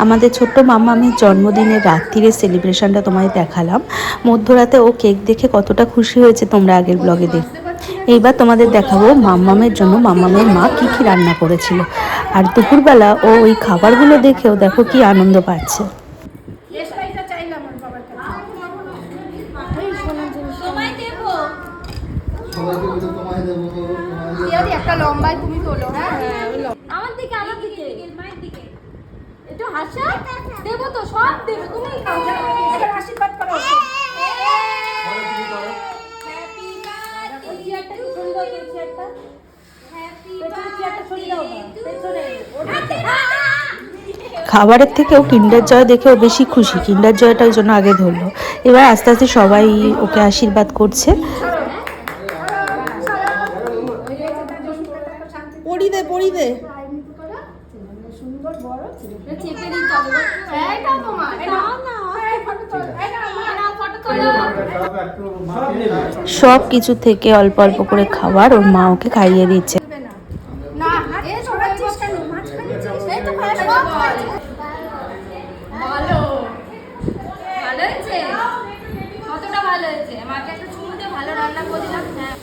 আমাদের ছোট্ট মাম্মামের জন্মদিনের রাত্রিরে সেলিব্রেশনটা তোমায় দেখালাম। মধ্যরাতে ও কেক দেখে কতটা খুশি হয়েছে তোমরা আগের ব্লগে দেখ। এইবার তোমাদের দেখাবো মাম্মামের জন্য মাম্মামের মা কি কি রান্না করেছিল। আর দুপুরবেলা ও ওই খাবারগুলো দেখেও দেখো কি আনন্দ পাচ্ছে। একটা লম্বায় তুমি তোলো। হ্যাঁ আমার দিকে মায়ের দিকে একটু হাসা দেবো তো, সব দেবো, তুমি আশীর্বাদ করো। খাবারের থেকেও কিন্ডার জয় দেখেও বেশি খুশি, কিন্ডার জয়টার জন্য আগে ধরলো। এবার আস্তে আস্তে সবাই ওকে আশীর্বাদ করছে। পড়ি দে সব কিছু থেকে অল্প অল্প করে খাবার ওর মা ওকে খাইয়ে দিচ্ছে। ভালো হয়েছে, মাকে একটা চুমুতে ভালো রান্না করলাম। হ্যাঁ